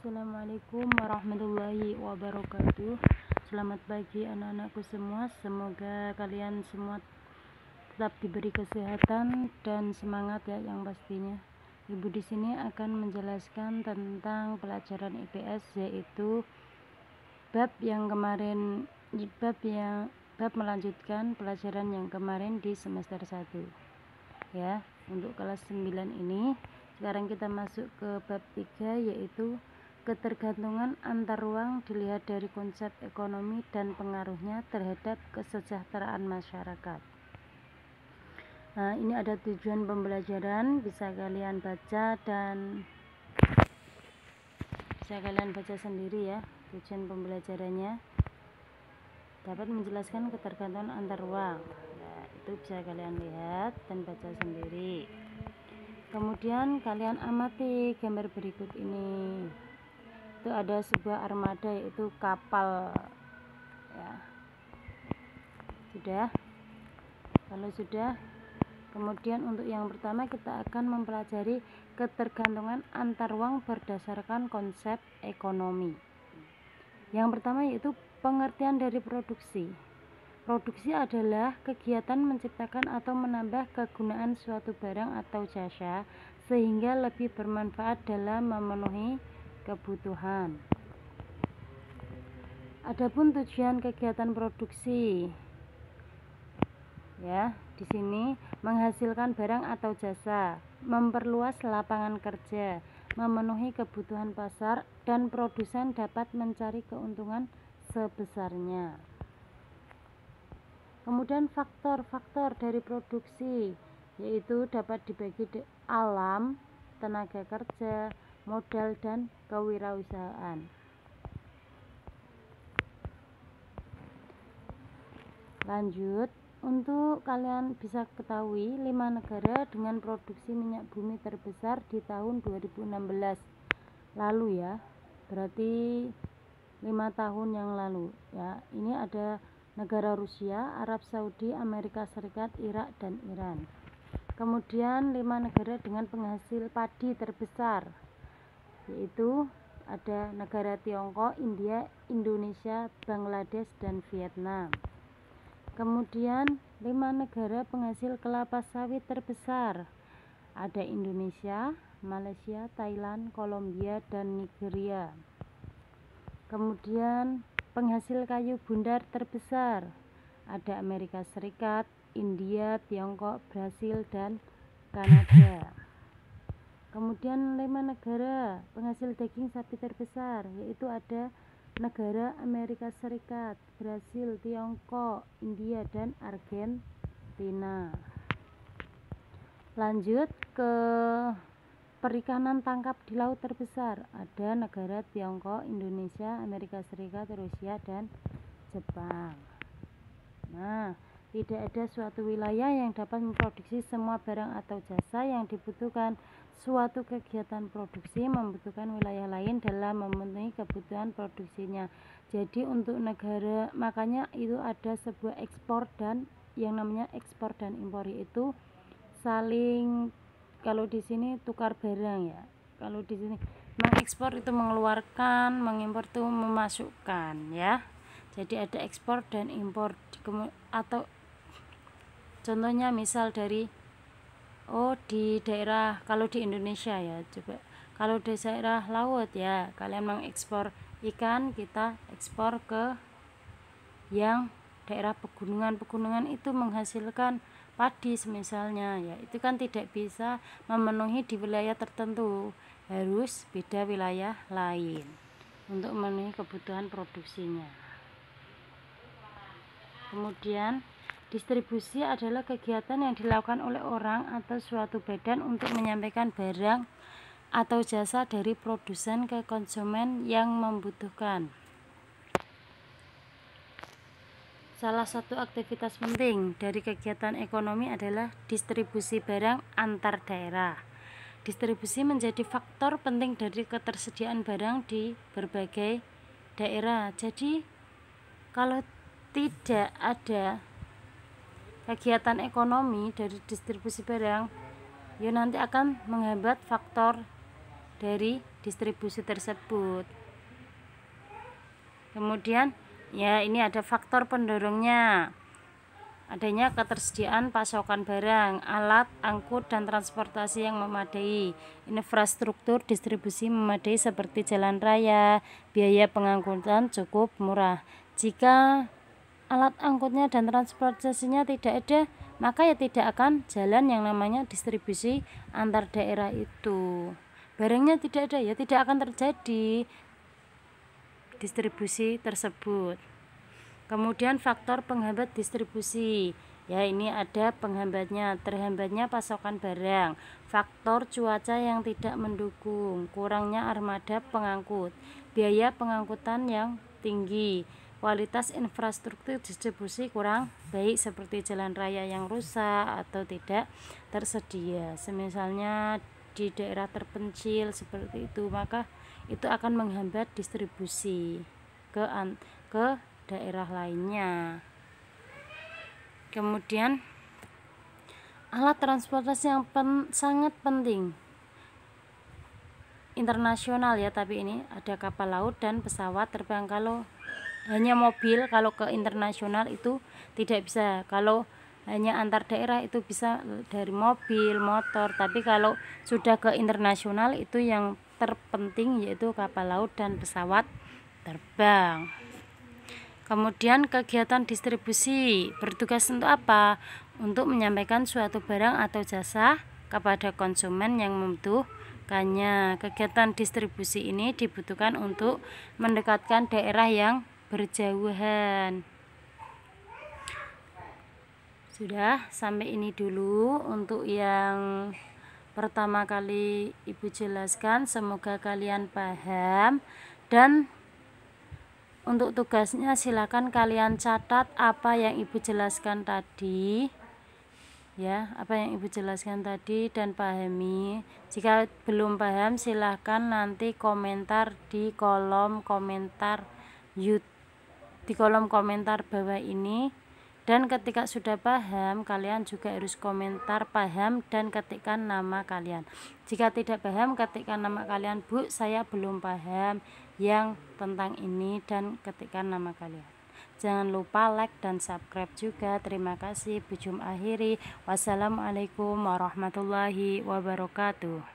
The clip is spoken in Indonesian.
Assalamualaikum warahmatullahi wabarakatuh. Selamat pagi anak-anakku semua. Semoga kalian semua tetap diberi kesehatan dan semangat ya, yang pastinya. Ibu di sini akan menjelaskan tentang pelajaran IPS, yaitu bab melanjutkan pelajaran yang kemarin di semester 1 ya. Untuk kelas 9 ini sekarang kita masuk ke bab 3, yaitu ketergantungan antar ruang dilihat dari konsep ekonomi dan pengaruhnya terhadap kesejahteraan masyarakat. Nah, ini ada tujuan pembelajaran, bisa kalian baca sendiri ya. Tujuan pembelajarannya dapat menjelaskan ketergantungan antar ruang. Nah, itu bisa kalian lihat dan baca sendiri. Kemudian kalian amati gambar berikut ini. Itu ada sebuah armada, yaitu kapal ya. Kalau sudah, kemudian untuk yang pertama kita akan mempelajari ketergantungan antar ruang berdasarkan konsep ekonomi. Yang pertama yaitu pengertian dari produksi. Produksi adalah kegiatan menciptakan atau menambah kegunaan suatu barang atau jasa sehingga lebih bermanfaat dalam memenuhi kebutuhan. Adapun tujuan kegiatan produksi ya, di sini menghasilkan barang atau jasa, memperluas lapangan kerja, memenuhi kebutuhan pasar, dan produsen dapat mencari keuntungan sebesarnya. Kemudian faktor-faktor dari produksi yaitu dapat dibagi alam, tenaga kerja, modal, dan kewirausahaan. Lanjut, untuk kalian bisa ketahui 5 negara dengan produksi minyak bumi terbesar di tahun 2016 lalu ya, berarti 5 tahun yang lalu ya. Ini ada negara Rusia, Arab Saudi, Amerika Serikat, Irak, dan Iran. Kemudian 5 negara dengan penghasil padi terbesar, yaitu ada negara Tiongkok, India, Indonesia, Bangladesh, dan Vietnam. Kemudian 5 negara penghasil kelapa sawit terbesar, ada Indonesia, Malaysia, Thailand, Kolombia, dan Nigeria. Kemudian penghasil kayu bundar terbesar, ada Amerika Serikat, India, Tiongkok, Brasil, dan Kanada. Kemudian 5 negara penghasil daging sapi terbesar, yaitu ada negara Amerika Serikat, Brasil, Tiongkok, India, dan Argentina. Lanjut ke perikanan tangkap di laut terbesar, ada negara Tiongkok, Indonesia, Amerika Serikat, Rusia, dan Jepang. Nah, tidak ada suatu wilayah yang dapat memproduksi semua barang atau jasa yang dibutuhkan. Suatu kegiatan produksi membutuhkan wilayah lain dalam memenuhi kebutuhan produksinya. Jadi untuk negara, makanya itu ada sebuah ekspor dan yang namanya ekspor dan impor, itu saling, kalau di sini tukar barang ya. Kalau di sini mengekspor itu mengeluarkan, mengimpor itu memasukkan ya. Jadi ada ekspor dan impor, atau contohnya misal dari di daerah, kalau di Indonesia ya, coba kalau di daerah laut ya, kalian mengekspor ikan, kita ekspor ke yang daerah pegunungan itu menghasilkan padi misalnya ya, itu kan tidak bisa memenuhi di wilayah tertentu, harus beda wilayah lain untuk memenuhi kebutuhan produksinya. Kemudian distribusi adalah kegiatan yang dilakukan oleh orang atau suatu badan untuk menyampaikan barang atau jasa dari produsen ke konsumen yang membutuhkan. Salah satu aktivitas penting dari kegiatan ekonomi adalah distribusi barang antar daerah. Distribusi menjadi faktor penting dari ketersediaan barang di berbagai daerah. Jadi kalau tidak ada kegiatan ekonomi dari distribusi barang, ya nanti akan menghambat faktor dari distribusi tersebut. Kemudian ya ini ada faktor pendorongnya. Adanya ketersediaan pasokan barang, alat, angkut, dan transportasi yang memadai, infrastruktur distribusi memadai seperti jalan raya, biaya pengangkutan cukup murah. Jika alat angkutnya dan transportasinya tidak ada, maka ya tidak akan jalan yang namanya distribusi antar daerah itu. Barangnya tidak ada, ya tidak akan terjadi distribusi tersebut. Kemudian faktor penghambat distribusi, ya ini ada penghambatnya, terhambatnya pasokan barang, faktor cuaca yang tidak mendukung, kurangnya armada pengangkut, biaya pengangkutan yang tinggi, kualitas infrastruktur distribusi kurang baik seperti jalan raya yang rusak atau tidak tersedia, semisalnya di daerah terpencil seperti itu, maka itu akan menghambat distribusi ke daerah lainnya. Kemudian alat transportasi yang sangat penting internasional ya, tapi ini ada kapal laut dan pesawat terbang. Kalau hanya mobil, kalau ke internasional itu tidak bisa. Kalau hanya antar daerah itu bisa dari mobil, motor, tapi kalau sudah ke internasional itu yang terpenting yaitu kapal laut dan pesawat terbang. Kemudian kegiatan distribusi bertugas untuk apa? Untuk menyampaikan suatu barang atau jasa kepada konsumen yang membutuhkannya. Kegiatan distribusi ini dibutuhkan untuk mendekatkan daerah yang berjauhan. Sudah, sampai ini dulu untuk yang pertama kali Ibu jelaskan. Semoga kalian paham, dan untuk tugasnya silakan kalian catat apa yang Ibu jelaskan tadi ya, apa yang Ibu jelaskan tadi dan pahami. Jika belum paham silahkan nanti komentar di kolom komentar di kolom komentar bawah ini, dan ketika sudah paham kalian juga harus komentar paham dan ketikkan nama kalian. Jika tidak paham ketikkan nama kalian, Bu saya belum paham yang tentang ini, dan ketikkan nama kalian. Jangan lupa like dan subscribe juga. Terima kasih. Bujum akhiri. Wassalamualaikum warahmatullahi wabarakatuh.